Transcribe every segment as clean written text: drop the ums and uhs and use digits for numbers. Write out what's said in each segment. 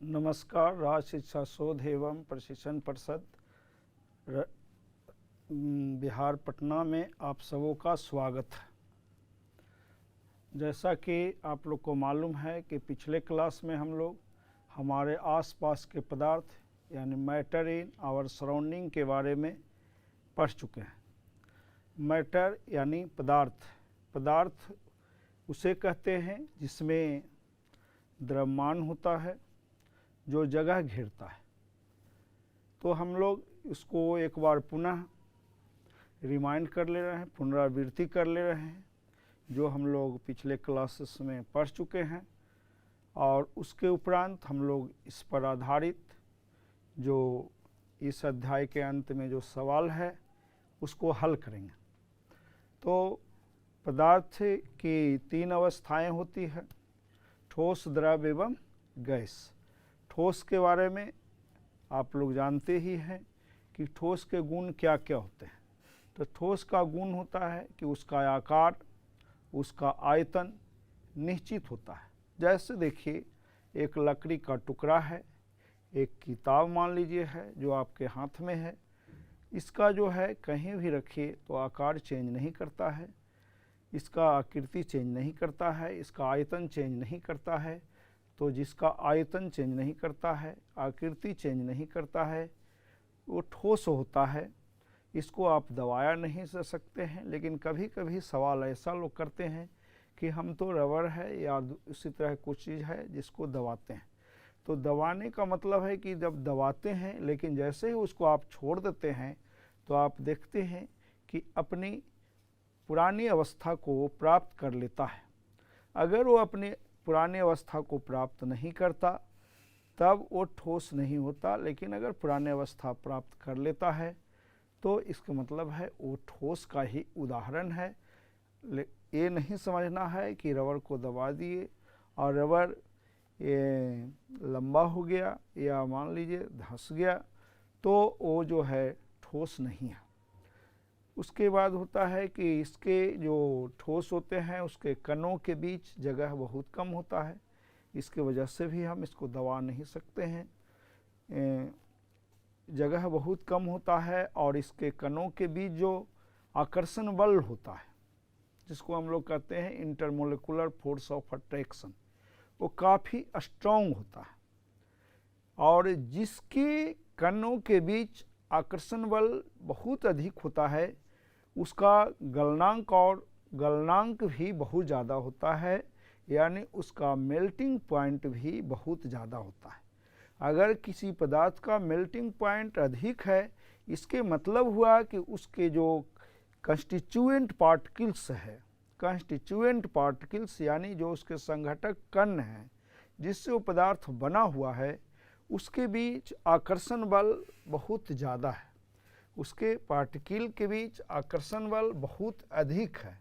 नमस्कार। राज्य शिक्षा शोध एवं प्रशिक्षण परिषद बिहार पटना में आप सबों का स्वागत है। जैसा कि आप लोग को मालूम है कि पिछले क्लास में हम लोग हमारे आसपास के पदार्थ यानी मैटर इन आवर सराउंडिंग के बारे में पढ़ चुके हैं। मैटर यानी पदार्थ, पदार्थ उसे कहते हैं जिसमें द्रव्यमान होता है, जो जगह घेरता है। तो हम लोग इसको एक बार पुनः रिमाइंड कर ले रहे हैं, पुनरावृत्ति कर ले रहे हैं, जो हम लोग पिछले क्लासेस में पढ़ चुके हैं। और उसके उपरांत हम लोग इस पर आधारित जो इस अध्याय के अंत में जो सवाल है उसको हल करेंगे। तो पदार्थ की तीन अवस्थाएं होती है, ठोस, द्रव एवं गैस। ठोस के बारे में आप लोग जानते ही हैं कि ठोस के गुण क्या क्या होते हैं। तो ठोस का गुण होता है कि उसका आकार, उसका आयतन निश्चित होता है। जैसे देखिए, एक लकड़ी का टुकड़ा है, एक किताब मान लीजिए है जो आपके हाथ में है। इसका जो है कहीं भी रखिए तो आकार चेंज नहीं करता है, इसका आकृति चेंज नहीं करता है, इसका आयतन चेंज नहीं करता है। तो जिसका आयतन चेंज नहीं करता है, आकृति चेंज नहीं करता है, वो ठोस होता है। इसको आप दबाया नहीं जा सकते हैं। लेकिन कभी कभी सवाल ऐसा लोग करते हैं कि हम तो रबर है या उसी तरह कुछ चीज़ है जिसको दबाते हैं। तो दबाने का मतलब है कि जब दबाते हैं, लेकिन जैसे ही उसको आप छोड़ देते हैं तो आप देखते हैं कि अपनी पुरानी अवस्था को प्राप्त कर लेता है। अगर वो अपनी पुरानी अवस्था को प्राप्त नहीं करता तब वो ठोस नहीं होता। लेकिन अगर पुरानी अवस्था प्राप्त कर लेता है तो इसका मतलब है वो ठोस का ही उदाहरण है। ये नहीं समझना है कि रबर को दबा दिए और रबर ये लंबा हो गया या मान लीजिए धंस गया तो वो जो है ठोस नहीं है। उसके बाद होता है कि इसके जो ठोस होते हैं उसके कणों के बीच जगह बहुत कम होता है। इसके वजह से भी हम इसको दबा नहीं सकते हैं। जगह बहुत कम होता है और इसके कणों के बीच जो आकर्षण बल होता है, जिसको हम लोग कहते हैं इंटरमोलिकुलर फोर्स ऑफ अट्रैक्शन, वो काफ़ी स्ट्रॉन्ग होता है। और जिसके कणों के बीच आकर्षण बल बहुत अधिक होता है उसका गलनांक और गलनांक भी बहुत ज़्यादा होता है, यानी उसका मेल्टिंग पॉइंट भी बहुत ज़्यादा होता है। अगर किसी पदार्थ का मेल्टिंग पॉइंट अधिक है, इसके मतलब हुआ कि उसके जो कंस्टिट्यूएंट पार्टिकल्स है, कंस्टिट्यूएंट पार्टिकल्स यानी जो उसके संघटक कण हैं जिससे वो पदार्थ बना हुआ है, उसके बीच आकर्षण बल बहुत ज़्यादा है। उसके पार्टिकल के बीच आकर्षण बल बहुत अधिक है।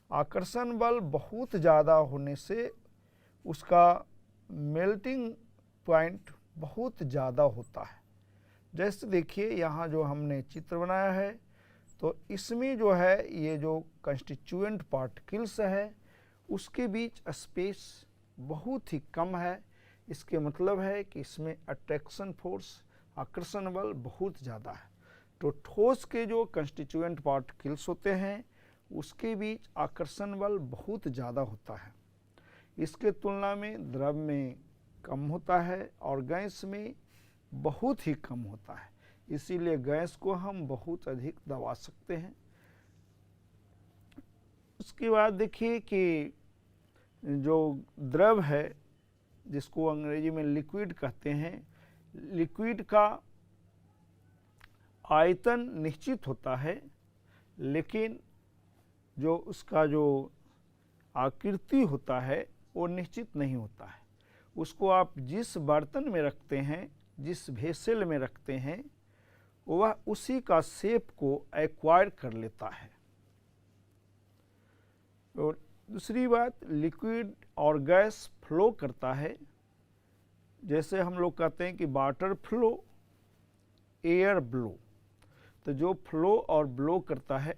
आकर्षण बल बहुत ज़्यादा होने से उसका मेल्टिंग पॉइंट बहुत ज़्यादा होता है। जैसे देखिए यहाँ जो हमने चित्र बनाया है, तो इसमें जो है ये जो कंस्टिट्यूएंट पार्टिकल्स है उसके बीच स्पेस बहुत ही कम है। इसके मतलब है कि इसमें अट्रैक्शन फोर्स, आकर्षण बल बहुत ज़्यादा है। तो ठोस के जो कंस्टिट्यूएंट पार्टिकल्स होते हैं उसके बीच आकर्षण बल बहुत ज़्यादा होता है। इसके तुलना में द्रव में कम होता है और गैस में बहुत ही कम होता है। इसीलिए गैस को हम बहुत अधिक दबा सकते हैं। उसके बाद देखिए कि जो द्रव है जिसको अंग्रेजी में लिक्विड कहते हैं, लिक्विड का आयतन निश्चित होता है, लेकिन जो उसका जो आकृति होता है वो निश्चित नहीं होता है। उसको आप जिस बर्तन में रखते हैं, जिस वेसल में रखते हैं, वह उसी का शेप को एक्वायर कर लेता है। और दूसरी बात, लिक्विड और गैस फ्लो करता है। जैसे हम लोग कहते हैं कि वाटर फ्लो, एयर ब्लो। तो जो फ्लो और ब्लो करता है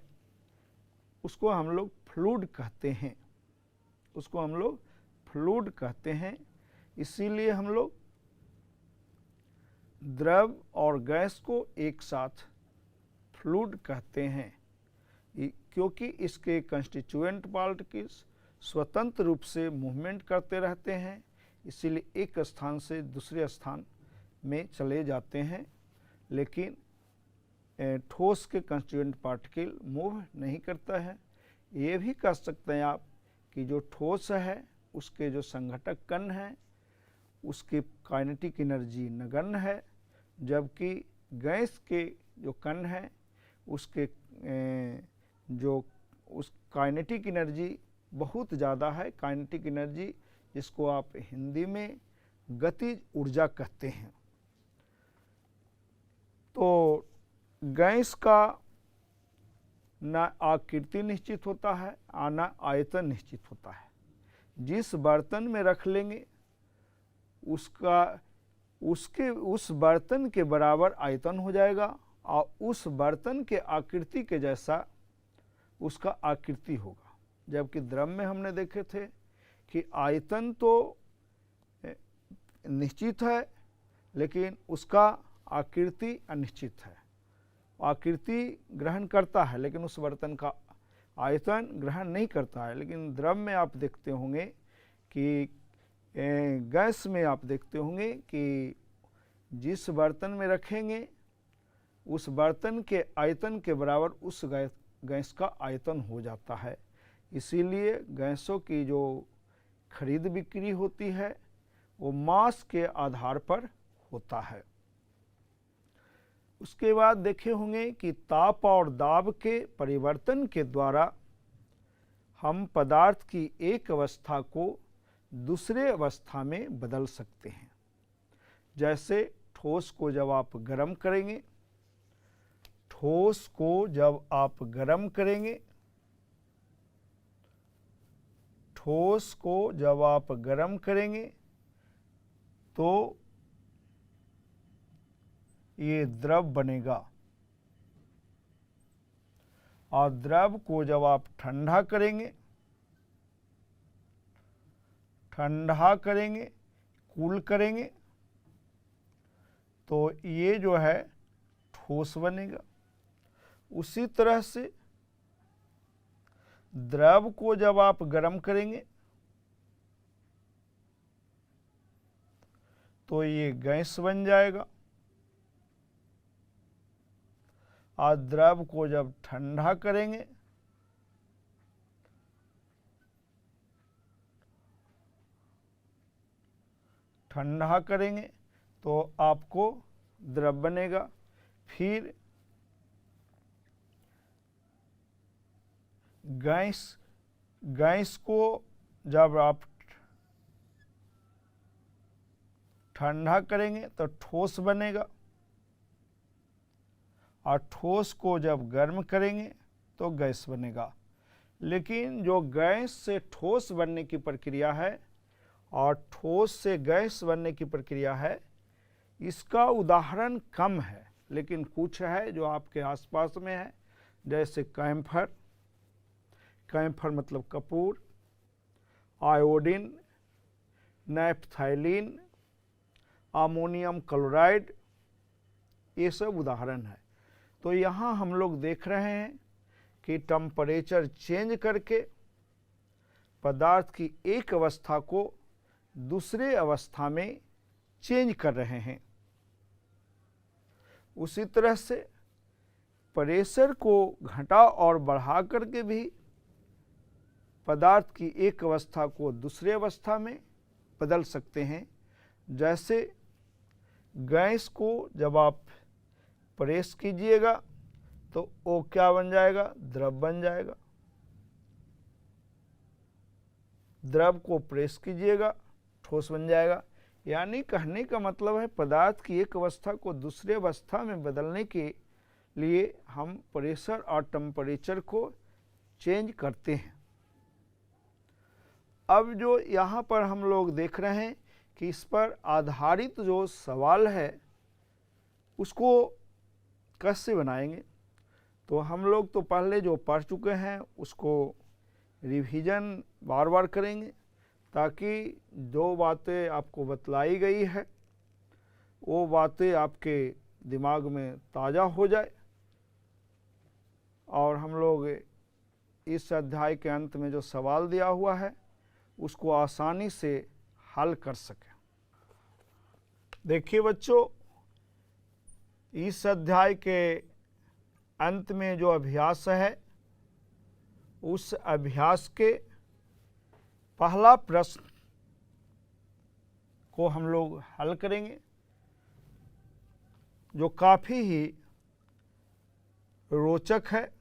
उसको हम लोग फ्लूइड कहते हैं, उसको हम लोग फ्लूइड कहते हैं। इसीलिए हम लोग द्रव और गैस को एक साथ फ्लूइड कहते हैं क्योंकि इसके कंस्टिट्यूएंट पार्टिकल्स स्वतंत्र रूप से मूवमेंट करते रहते हैं, इसीलिए एक स्थान से दूसरे स्थान में चले जाते हैं। लेकिन ठोस के कंस्टिट्यूएंट पार्टिकल मूव नहीं करता है। ये भी कह सकते हैं आप कि जो ठोस है उसके जो संघटक कण हैं उसकी काइनेटिक एनर्जी नगण्य है, जबकि गैस के जो कण हैं उसके जो उस काइनेटिक एनर्जी बहुत ज़्यादा है। काइनेटिक एनर्जी जिसको आप हिंदी में गतिज ऊर्जा कहते हैं। तो गैस का न आकृति निश्चित होता है न आयतन निश्चित होता है। जिस बर्तन में रख लेंगे उस बर्तन के बराबर आयतन हो जाएगा और उस बर्तन के आकृति के जैसा उसका आकृति होगा। जबकि द्रव में हमने देखे थे कि आयतन तो निश्चित है लेकिन उसका आकृति अनिश्चित है। आकृति ग्रहण करता है लेकिन उस बर्तन का आयतन ग्रहण नहीं करता है। लेकिन द्रव में आप देखते होंगे कि गैस में आप देखते होंगे कि जिस बर्तन में रखेंगे उस बर्तन के आयतन के बराबर उस गैस का आयतन हो जाता है। इसीलिए गैसों की जो खरीद बिक्री होती है वो मास के आधार पर होता है। उसके बाद देखे होंगे कि ताप और दाब के परिवर्तन के द्वारा हम पदार्थ की एक अवस्था को दूसरे अवस्था में बदल सकते हैं। जैसे ठोस को जब आप गर्म करेंगे, ठोस को जब आप गर्म करेंगे, ठोस को जब आप गर्म करेंगे तो ये द्रव बनेगा और द्रव को जब आप ठंडा करेंगे, कूल करेंगे तो ये जो है ठोस बनेगा। उसी तरह से द्रव को जब आप गर्म करेंगे तो ये गैस बन जाएगा और द्रव को जब ठंडा करेंगे तो आपको द्रव बनेगा। फिर गैस को जब आप ठंडा करेंगे तो ठोस बनेगा और ठोस को जब गर्म करेंगे तो गैस बनेगा। लेकिन जो गैस से ठोस बनने की प्रक्रिया है और ठोस से गैस बनने की प्रक्रिया है, इसका उदाहरण कम है लेकिन कुछ है जो आपके आसपास में है। जैसे कैम्फर मतलब कपूर, आयोडीन, नैप्थैलीन, अमोनियम क्लोराइड, ये सब उदाहरण है। तो यहाँ हम लोग देख रहे हैं कि टेम्परेचर चेंज करके पदार्थ की एक अवस्था को दूसरे अवस्था में चेंज कर रहे हैं। उसी तरह से प्रेशर को घटा और बढ़ा करके भी पदार्थ की एक अवस्था को दूसरे अवस्था में बदल सकते हैं। जैसे गैस को जब आप प्रेस कीजिएगा तो वो क्या बन जाएगा? द्रव बन जाएगा। द्रव को प्रेस कीजिएगा, ठोस बन जाएगा। यानी कहने का मतलब है पदार्थ की एक अवस्था को दूसरे अवस्था में बदलने के लिए हम प्रेशर और टेम्परेचर को चेंज करते हैं। अब जो यहाँ पर हम लोग देख रहे हैं कि इस पर आधारित जो सवाल है उसको कैसे बनाएंगे, तो हम लोग तो पहले जो पढ़ चुके हैं उसको रिवीजन बार बार करेंगे ताकि जो बातें आपको बतलाई गई है वो बातें आपके दिमाग में ताज़ा हो जाए और हम लोग इस अध्याय के अंत में जो सवाल दिया हुआ है उसको आसानी से हल कर सकें। देखिए बच्चों, इस अध्याय के अंत में जो अभ्यास है उस अभ्यास के पहला प्रश्न को हम लोग हल करेंगे, जो काफ़ी ही रोचक है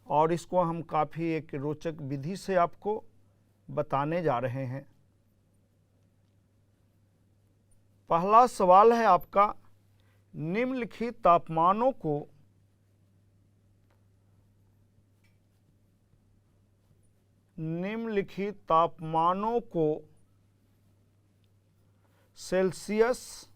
और इसको हम काफ़ी एक रोचक विधि से आपको बताने जा रहे हैं। पहला सवाल है आपका, निम्नलिखित तापमानों को सेल्सियस,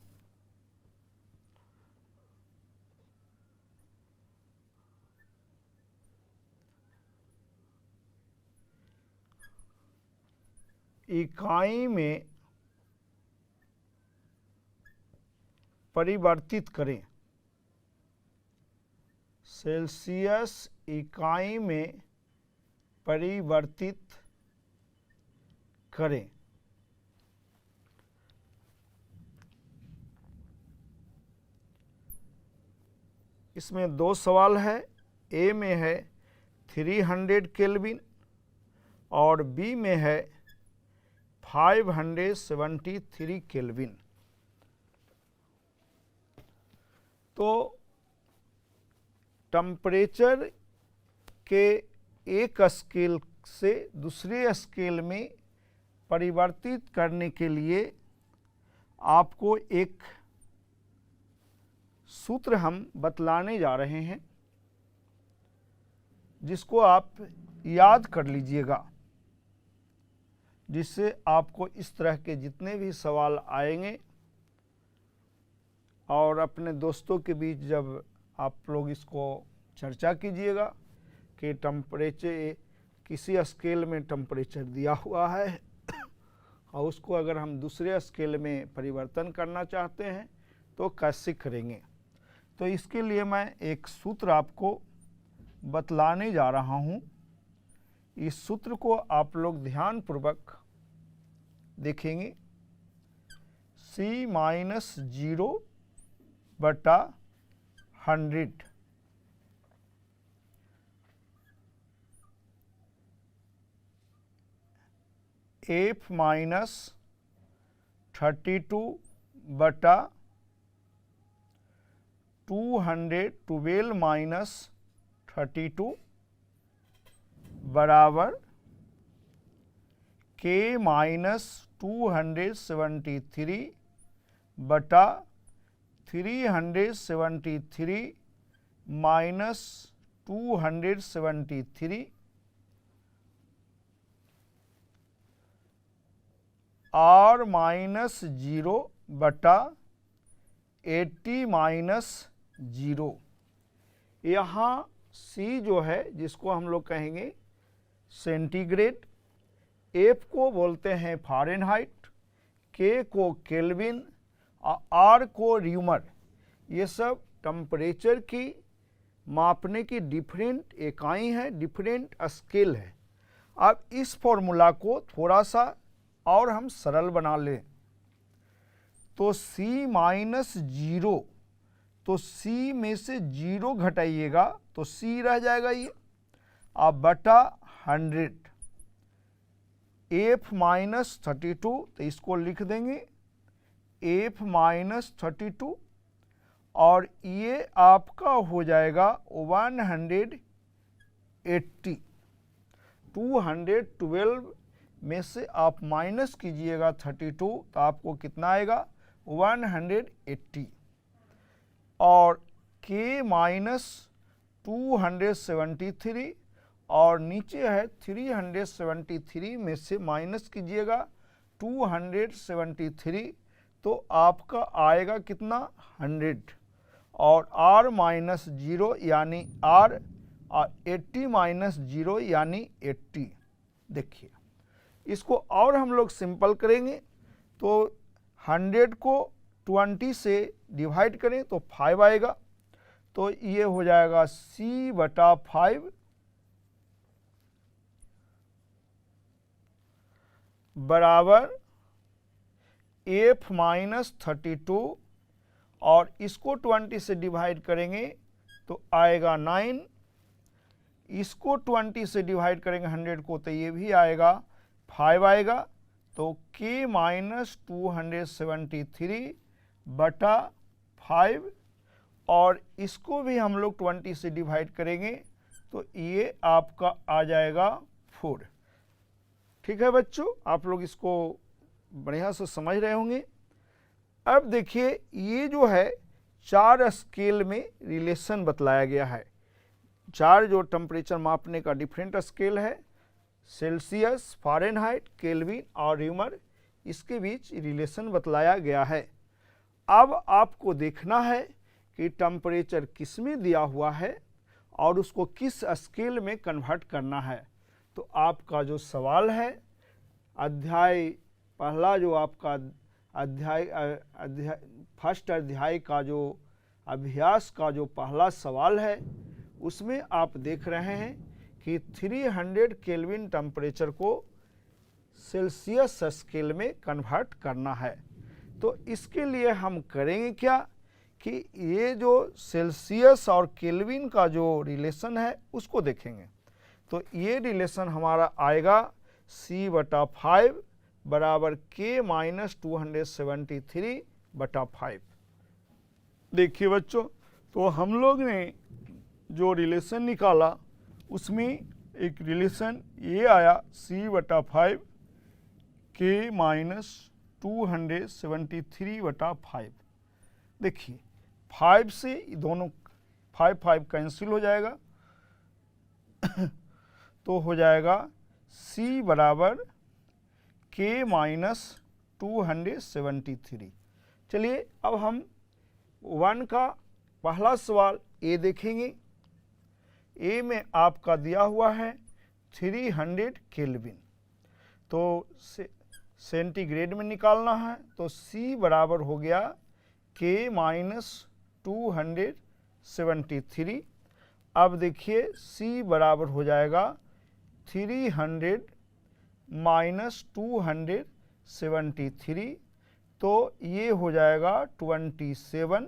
इकाई में परिवर्तित करें। सेल्सियस इकाई में परिवर्तित करें। इसमें दो सवाल है, ए में है 300 केल्विन और बी में है 573 केल्विन। तो टेम्परेचर के एक स्केल से दूसरे स्केल में परिवर्तित करने के लिए आपको एक सूत्र हम बतलाने जा रहे हैं, जिसको आप याद कर लीजिएगा, जिससे आपको इस तरह के जितने भी सवाल आएंगे और अपने दोस्तों के बीच जब आप लोग इसको चर्चा कीजिएगा कि टेम्परेचर किसी स्केल में टेम्परेचर दिया हुआ है और उसको अगर हम दूसरे स्केल में परिवर्तन करना चाहते हैं तो कैसे करेंगे। तो इसके लिए मैं एक सूत्र आपको बतलाने जा रहा हूँ। इस सूत्र को आप लोग ध्यानपूर्वक देखेंगे। C-0/100 F-32/212-32 बराबर K-273/373 -273 R-0/80-0। यहाँ C जो है जिसको हम लोग कहेंगे सेंटीग्रेड, F को बोलते हैं फ़ारेनहाइट, K को केल्विन और R को र्यूमर। ये सब टेम्परेचर की मापने की डिफरेंट इकाई हैं, डिफरेंट स्केल है। अब इस फॉर्मूला को थोड़ा सा और हम सरल बना लें तो C-0, तो C में से 0 घटाइएगा तो C रह जाएगा ये, अब बटा 100 F-32, तो इसको लिख देंगे F-32 और ये आपका हो जाएगा 180। 212 में से आप माइनस कीजिएगा 32 तो आपको कितना आएगा 180 और K -273 और नीचे है 373 में से माइनस कीजिएगा 273 तो आपका आएगा कितना 100 और R-0 यानी R और 80 - 0 यानी 80। देखिए इसको और हम लोग सिंपल करेंगे तो 100 को 20 से डिवाइड करें तो 5 आएगा, तो ये हो जाएगा C/5 बराबर F-32, और इसको 20 से डिवाइड करेंगे तो आएगा 9, इसको 20 से डिवाइड करेंगे 100 को तो ये भी आएगा 5 आएगा, तो K-273/5, और इसको भी हम लोग 20 से डिवाइड करेंगे तो ये आपका आ जाएगा 4। ठीक है बच्चों, आप लोग इसको बढ़िया से समझ रहे होंगे। अब देखिए ये जो है 4 स्केल में रिलेशन बतलाया गया है। 4 जो टेम्परेचर मापने का डिफरेंट स्केल है, सेल्सियस, फ़ारेनहाइट, केल्विन और र्यूमर, इसके बीच रिलेशन बतलाया गया है। अब आपको देखना है कि टेम्परेचर किस में दिया हुआ है और उसको किस स्केल में कन्वर्ट करना है। तो आपका जो सवाल है, अध्याय पहला जो आपका अध्याय फर्स्ट अध्याय का जो अभ्यास का जो पहला सवाल है, उसमें आप देख रहे हैं कि 300 केल्विन टेम्परेचर को सेल्सियस स्केल में कन्वर्ट करना है। तो इसके लिए हम करेंगे क्या कि ये जो सेल्सियस और केल्विन का जो रिलेशन है उसको देखेंगे। तो ये रिलेशन हमारा आएगा C/5 बराबर K-273/5। देखिए बच्चों, तो हम लोग ने जो रिलेशन निकाला उसमें एक रिलेशन ये आया C/5 K-273/5। देखिए 5 से दोनों 5 कैंसिल हो जाएगा तो हो जाएगा C बराबर K-273। चलिए अब हम 1 का पहला सवाल ए देखेंगे। ए में आपका दिया हुआ है 300 केल्विन, तो सेंटीग्रेड में निकालना है, तो C बराबर हो गया K-273। अब देखिए C बराबर हो जाएगा 300 माइनस 273, तो ये हो जाएगा 27,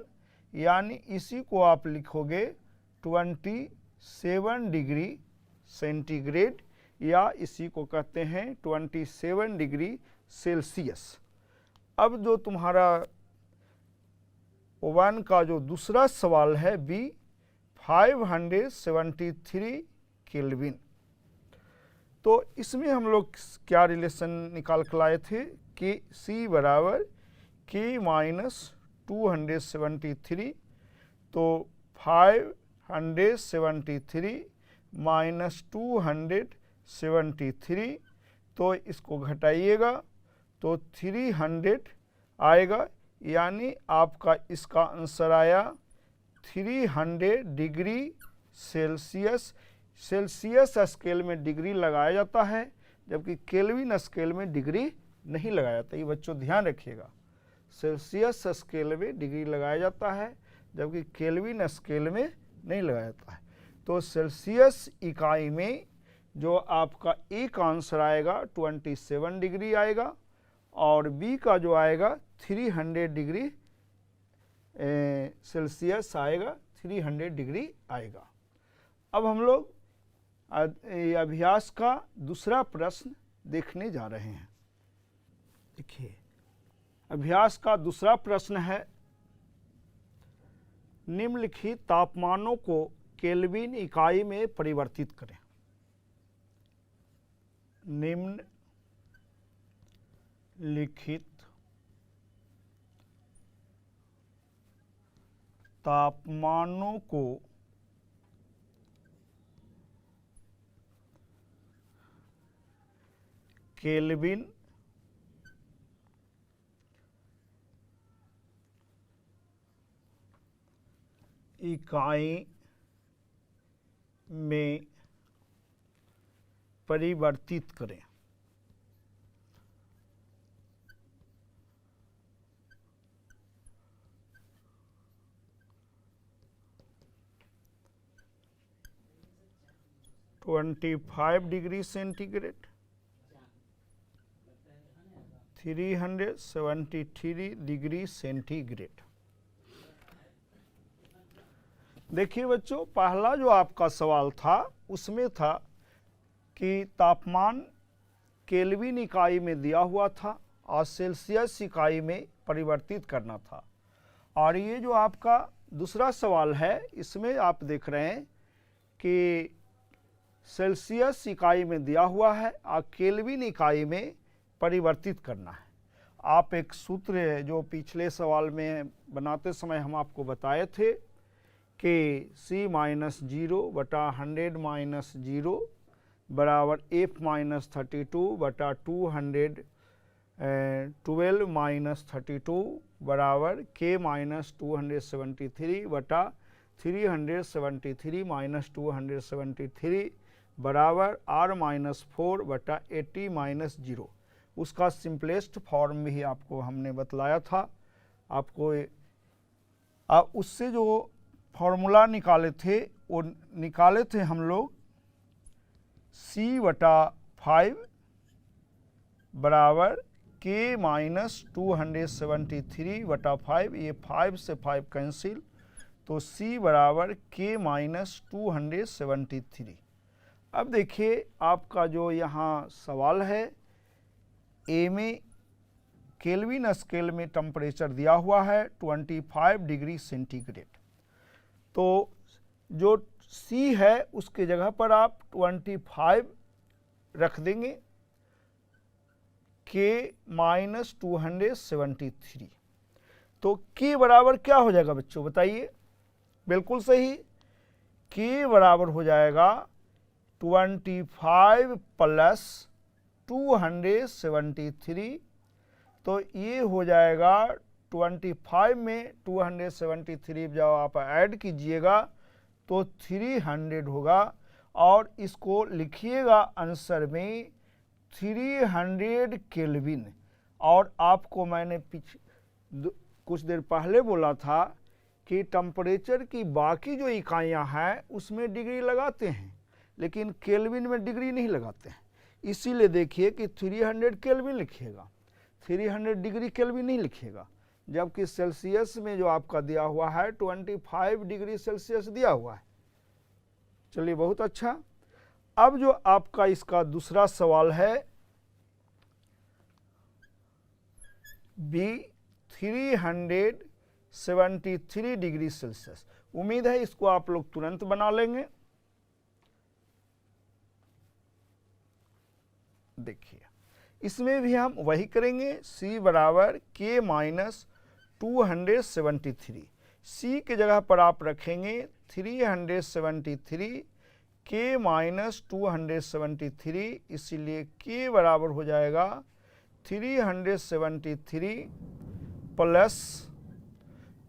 यानी इसी को आप लिखोगे 27 डिग्री सेंटीग्रेड, या इसी को कहते हैं 27 डिग्री सेल्सियस। अब जो तुम्हारा 1 का जो दूसरा सवाल है बी, 573 केल्विन, तो इसमें हम लोग क्या रिलेशन निकाल कर लाए थे कि C बराबर K-273, तो 573 माइनस 273, तो इसको घटाइएगा तो 300 आएगा, यानी आपका इसका आंसर आया 300 डिग्री सेल्सियस। सेल्सियस स्केल में डिग्री लगाया जाता है, जबकि केल्विन स्केल में डिग्री नहीं लगाया जाता। ये बच्चों ध्यान रखिएगा, सेल्सियस स्केल में डिग्री लगाया जाता है जबकि केल्विन स्केल में नहीं लगाया जाता है। तो सेल्सियस इकाई में जो आपका ए का आंसर आएगा 27 डिग्री आएगा, और बी का जो आएगा 300 डिग्री सेल्सियस आएगा, 300 डिग्री आएगा। अब हम लोग अभ्यास का दूसरा प्रश्न देखने जा रहे हैं। देखिए अभ्यास का दूसरा प्रश्न है, निम्नलिखित तापमानों को केल्विन इकाई में परिवर्तित करें। निम्नलिखित तापमानों को केल्विन इकाई में परिवर्तित करें। 25 डिग्री सेंटीग्रेड, 373 डिग्री सेंटीग्रेड। देखिए बच्चों, पहला जो आपका सवाल था उसमें था कि तापमान केल्विन इकाई में दिया हुआ था और सेल्सियस इकाई में परिवर्तित करना था। और ये जो आपका दूसरा सवाल है, इसमें आप देख रहे हैं कि सेल्सियस इकाई में दिया हुआ है और केल्विन इकाई में परिवर्तित करना है। आप एक सूत्र है जो पिछले सवाल में बनाते समय हम आपको बताए थे कि C-0/100 बराबर F-32/212 बराबर K-273/373 बराबर R-4/80-0। उसका सिंपलेस्ट फॉर्म भी आपको हमने बतलाया था। आपको उससे जो फॉर्मूला निकाले थे वो निकाले थे हम लोग C/5 बराबर K-273/5। ये 5 से 5 कैंसिल, तो C बराबर K-273। अब देखिए आपका जो यहाँ सवाल है, ए में केल्विन स्केल में टेम्परेचर दिया हुआ है 25 डिग्री सेंटीग्रेड। तो जो C है उसके जगह पर आप 25 रख देंगे, K-273। तो K बराबर क्या हो जाएगा बच्चों, बताइए। बिल्कुल सही, K बराबर हो जाएगा 25 + 273। तो ये हो जाएगा 25 में 273 जब आप ऐड कीजिएगा तो 300 होगा, और इसको लिखिएगा आंसर में 300 केल्विन। और आपको मैंने कुछ देर पहले बोला था कि टेम्परेचर की बाकी जो इकाइयां हैं उसमें डिग्री लगाते हैं, लेकिन केल्विन में डिग्री नहीं लगाते हैं। इसीलिए देखिए कि 300 केल्विन लिखिएगा, 300 डिग्री केल्विन नहीं लिखिएगा, जबकि सेल्सियस में जो आपका दिया हुआ है 25 डिग्री सेल्सियस दिया हुआ है। चलिए, बहुत अच्छा। अब जो आपका इसका दूसरा सवाल है B 373 डिग्री सेल्सियस। उम्मीद है इसको आप लोग तुरंत बना लेंगे। देखिए, इसमें भी हम वही करेंगे, C बराबर K-273। C के जगह पर आप रखेंगे 373, K-273, इसीलिए K बराबर हो जाएगा 373 +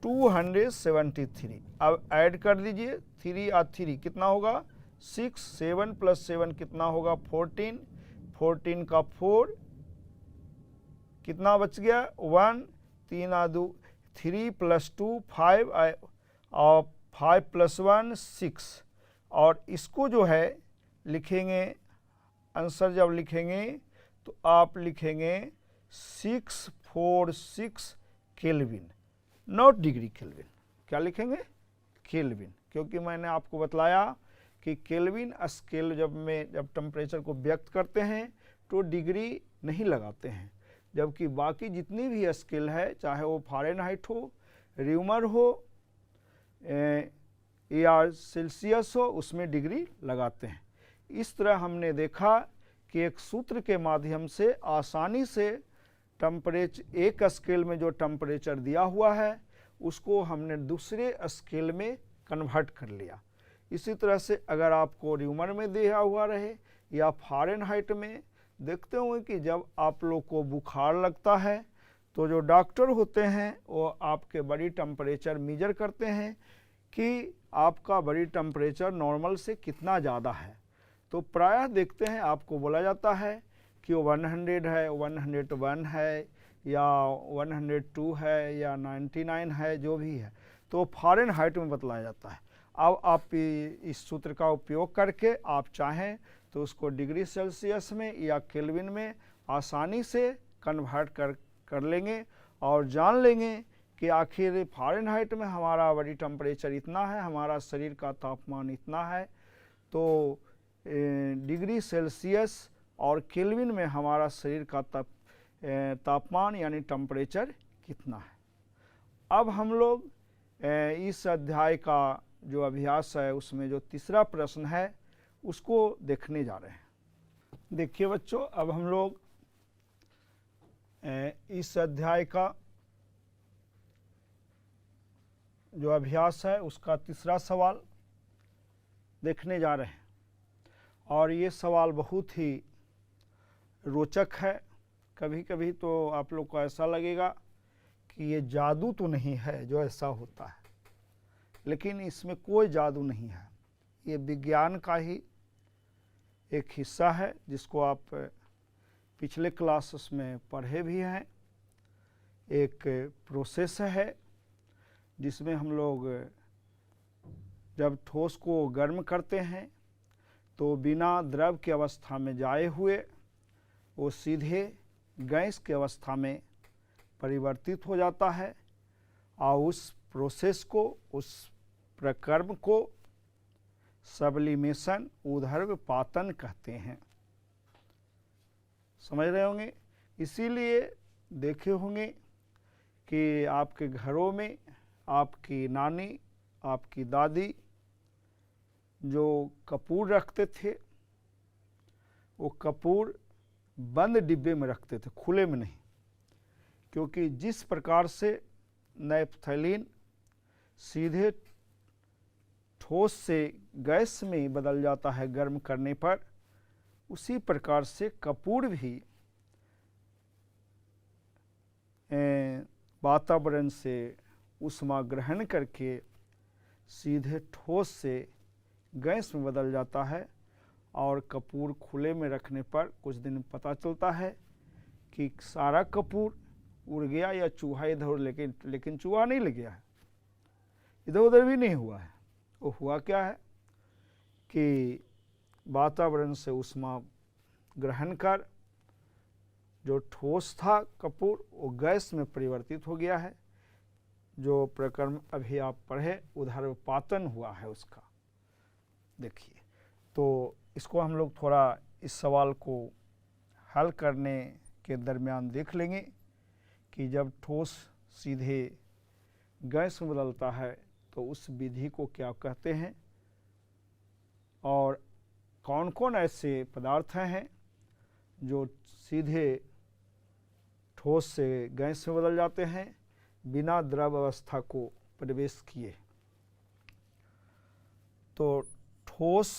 273। अब ऐड कर दीजिए, 3 और 3 कितना होगा 6, 7 + 7 कितना होगा 14, 14 का 4 कितना बच गया 1, 3 और 2 3 + 2 5 और 5 + 1 6। और इसको जो है लिखेंगे, आंसर जब लिखेंगे तो आप लिखेंगे 646 केल्विन, नॉट डिग्री केल्विन। क्या लिखेंगे, केल्विन, क्योंकि मैंने आपको बतलाया कि केल्विन स्केल जब टेम्परेचर को व्यक्त करते हैं तो डिग्री नहीं लगाते हैं, जबकि बाकी जितनी भी स्केल है, चाहे वो फ़ारेनहाइट हो, र्यूमर हो या सेल्सियस हो, उसमें डिग्री लगाते हैं। इस तरह हमने देखा कि एक सूत्र के माध्यम से आसानी से टेम्परेचर, एक स्केल में जो टेम्परेचर दिया हुआ है उसको हमने दूसरे स्केल में कन्वर्ट कर लिया। इसी तरह से अगर आपको र्यूमर में दिया हुआ रहे या फ़ारेनहाइट में, देखते होंगे कि जब आप लोग को बुखार लगता है तो जो डॉक्टर होते हैं वो आपके बॉडी टेम्परेचर मेजर करते हैं कि आपका बॉडी टेम्परेचर नॉर्मल से कितना ज़्यादा है। तो प्रायः देखते हैं आपको बोला जाता है कि वो 100 है, 101 है, या 102 है, या 99 है, जो भी है, तो फ़ारेनहाइट में बतलाया जाता है। अब आप इस सूत्र का उपयोग करके आप चाहें तो उसको डिग्री सेल्सियस में या केल्विन में आसानी से कन्वर्ट कर लेंगे और जान लेंगे कि आखिर फ़ारेनहाइट में हमारा बॉडी टेम्परेचर इतना है, हमारा शरीर का तापमान इतना है, तो डिग्री सेल्सियस और केल्विन में हमारा शरीर का तापमान यानी टेम्परेचर कितना है। अब हम लोग इस अध्याय का जो अभ्यास है उसमें जो तीसरा प्रश्न है उसको देखने जा रहे हैं। देखिए बच्चों, अब हम लोग इस अध्याय का जो अभ्यास है उसका तीसरा सवाल देखने जा रहे हैं और ये सवाल बहुत ही रोचक है। कभी कभी तो आप लोग को ऐसा लगेगा कि ये जादू तो नहीं है जो ऐसा होता है, लेकिन इसमें कोई जादू नहीं है। ये विज्ञान का ही एक हिस्सा है जिसको आप पिछले क्लासेस में पढ़े भी हैं। एक प्रोसेस है जिसमें हम लोग जब ठोस को गर्म करते हैं तो बिना द्रव की अवस्था में जाए हुए वो सीधे गैस की अवस्था में परिवर्तित हो जाता है और उस प्रोसेस को, उस प्रक्रम को सब्लिमेशन, ऊर्ध्वपातन कहते हैं। समझ रहे होंगे। इसीलिए देखे होंगे कि आपके घरों में आपकी नानी, आपकी दादी जो कपूर रखते थे वो कपूर बंद डिब्बे में रखते थे, खुले में नहीं, क्योंकि जिस प्रकार से नैप्थलीन सीधे ठोस से गैस में बदल जाता है गर्म करने पर, उसी प्रकार से कपूर भी वातावरण से ऊष्मा ग्रहण करके सीधे ठोस से गैस में बदल जाता है। और कपूर खुले में रखने पर कुछ दिन पता चलता है कि सारा कपूर उड़ गया या चूहा इधर उधर, लेकिन चूहा नहीं लग गया है, इधर उधर भी नहीं हुआ है। वो हुआ क्या है कि वातावरण से ऊष्मा ग्रहण कर जो ठोस था कपूर वो गैस में परिवर्तित हो गया है। जो प्रक्रम अभी आप पढ़े ऊर्ध्वपातन हुआ है उसका। देखिए, तो इसको हम लोग थोड़ा इस सवाल को हल करने के दरमियान देख लेंगे कि जब ठोस सीधे गैस में बदलता है तो उस विधि को क्या कहते हैं और कौन कौन ऐसे पदार्थ हैं जो सीधे ठोस से गैस में बदल जाते हैं बिना द्रव अवस्था को प्रवेश किए। तो ठोस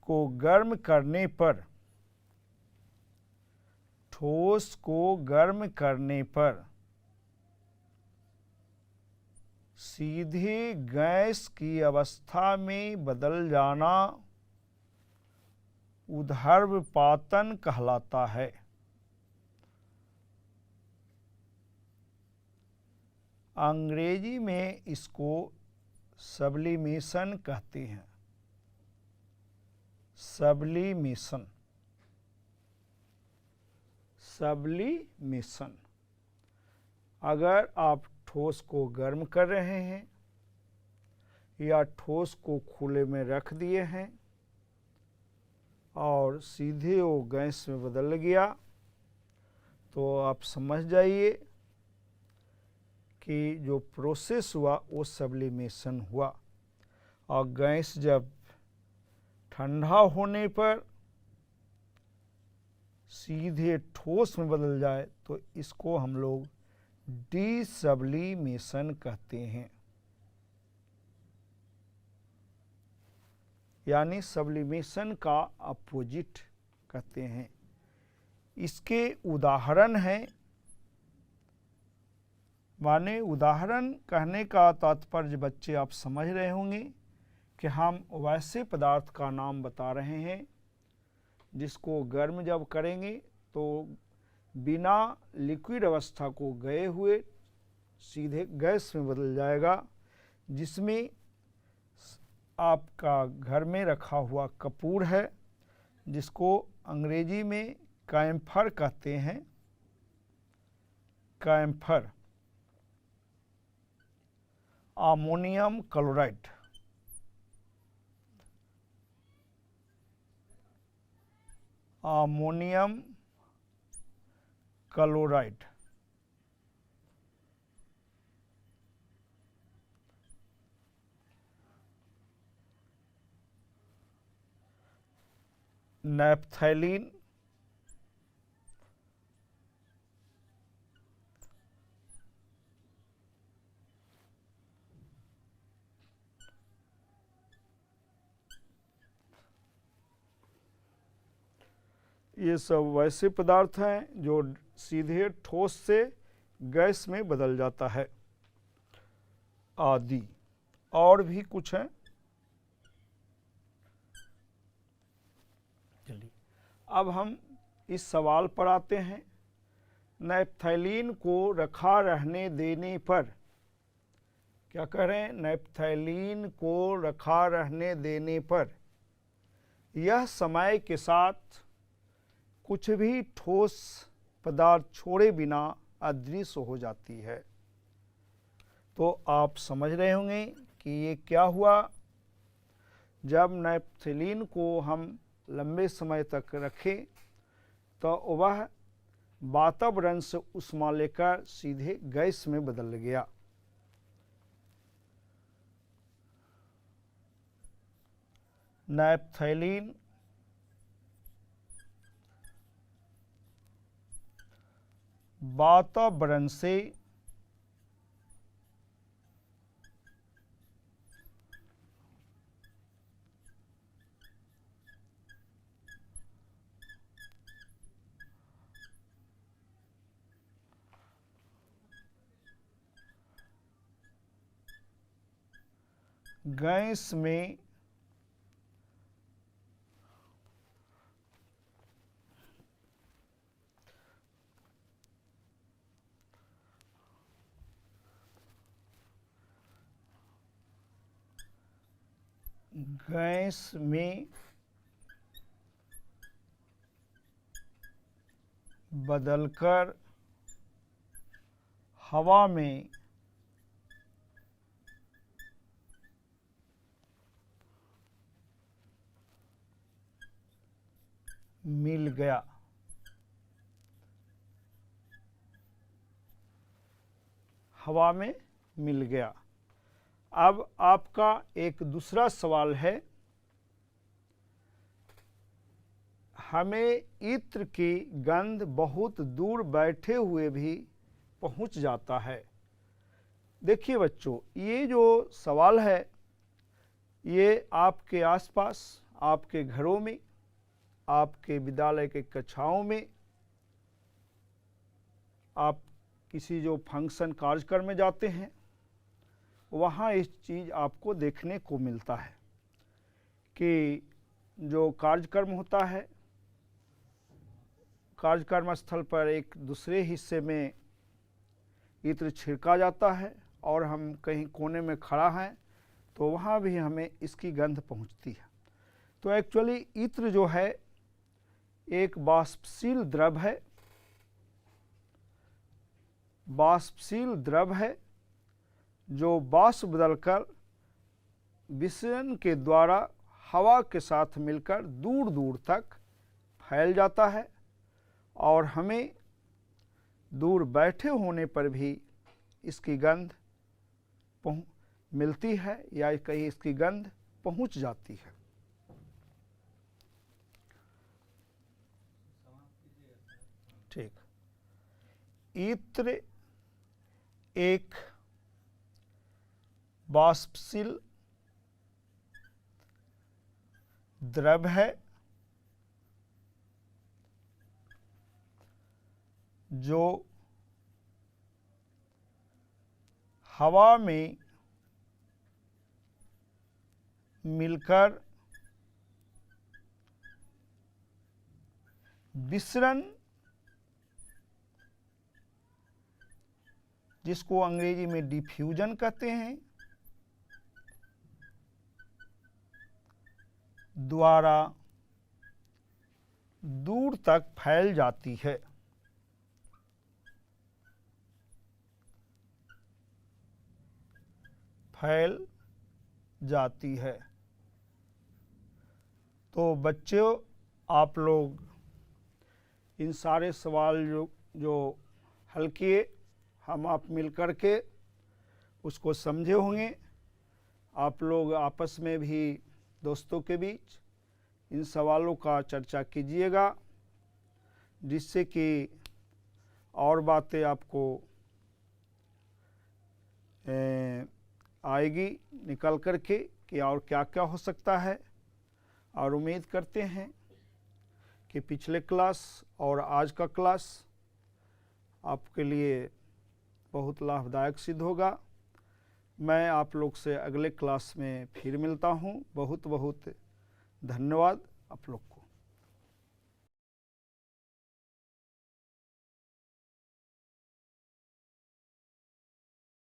को गर्म करने पर, ठोस को गर्म करने पर सीधे गैस की अवस्था में बदल जाना ऊर्ध्वपातन कहलाता है। अंग्रेजी में इसको सब्लिमेशन कहते हैं। Sublimation, sublimation. अगर आप ठोस को गर्म कर रहे हैं या ठोस को खुले में रख दिए हैं और सीधे वो गैस में बदल गया, तो आप समझ जाइए कि जो प्रोसेस हुआ वो सब्लिमेशन हुआ। और गैस जब ठंडा होने पर सीधे ठोस में बदल जाए तो इसको हम लोग डिसब्लिमेशन कहते हैं, यानी सब्लिमेशन का अपोजिट कहते हैं। इसके उदाहरण हैं, माने उदाहरण कहने का तात्पर्य बच्चे आप समझ रहे होंगे कि हम वैसे पदार्थ का नाम बता रहे हैं जिसको गर्म जब करेंगे तो बिना लिक्विड अवस्था को गए हुए सीधे गैस में बदल जाएगा, जिसमें आपका घर में रखा हुआ कपूर है, जिसको अंग्रेजी में कैम्फर कहते हैं, camphor, ammonium chloride, ammonium chloride, naphthalene, ये सब वैसे पदार्थ हैं जो सीधे ठोस से गैस में बदल जाता है आदि। और भी कुछ हैं, चलिए अब हम इस सवाल पर आते हैं। नैप्थैलीन को रखा रहने देने पर, क्या कह रहे हैं, नैप्थैलीन को रखा रहने देने पर यह समय के साथ कुछ भी ठोस पदार्थ छोड़े बिना अदृश्य हो जाती है। तो आप समझ रहे होंगे कि ये क्या हुआ। जब नैप्थैलीन को हम लंबे समय तक रखें तो वह वातावरण से ऊष्मा लेकर सीधे गैस में बदल गया। नैप्थैलीन वातावरण से गैस में बदलकर हवा में मिल गया। हवा में मिल गया। अब आपका एक दूसरा सवाल है, हमें इत्र की गंध बहुत दूर बैठे हुए भी पहुंच जाता है। देखिए बच्चों, ये जो सवाल है ये आपके आसपास, आपके घरों में, आपके विद्यालय के कक्षाओं में, आप किसी जो फंक्शन कार्यक्रम में जाते हैं वहाँ इस चीज़ आपको देखने को मिलता है कि जो कार्यक्रम होता है, कार्यक्रम स्थल पर एक दूसरे हिस्से में इत्र छिड़का जाता है और हम कहीं कोने में खड़ा हैं तो वहाँ भी हमें इसकी गंध पहुँचती है। तो एक्चुअली इत्र जो है एक वाष्पशील द्रव है, वाष्पशील द्रव है जो वाष्प बदलकर विसरण के द्वारा हवा के साथ मिलकर दूर दूर तक फैल जाता है और हमें दूर बैठे होने पर भी इसकी गंध मिलती है या कहीं इसकी गंध पहुंच जाती है। ठीक, इत्र एक वाष्पशील द्रव है जो हवा में मिलकर विसरण जिसको अंग्रेजी में डिफ्यूजन कहते हैं, द्वारा दूर तक फैल जाती है। फैल जाती है। तो बच्चों, आप लोग इन सारे सवाल जो हल किए, हम आप मिल कर के उसको समझे होंगे। आप लोग आपस में भी दोस्तों के बीच इन सवालों का चर्चा कीजिएगा, जिससे कि और बातें आपको आएगी निकल कर के कि और क्या क्या हो सकता है। और उम्मीद करते हैं कि पिछले क्लास और आज का क्लास आपके लिए बहुत लाभदायक सिद्ध होगा। मैं आप लोग से अगले क्लास में फिर मिलता हूँ। बहुत बहुत धन्यवाद आप लोग को।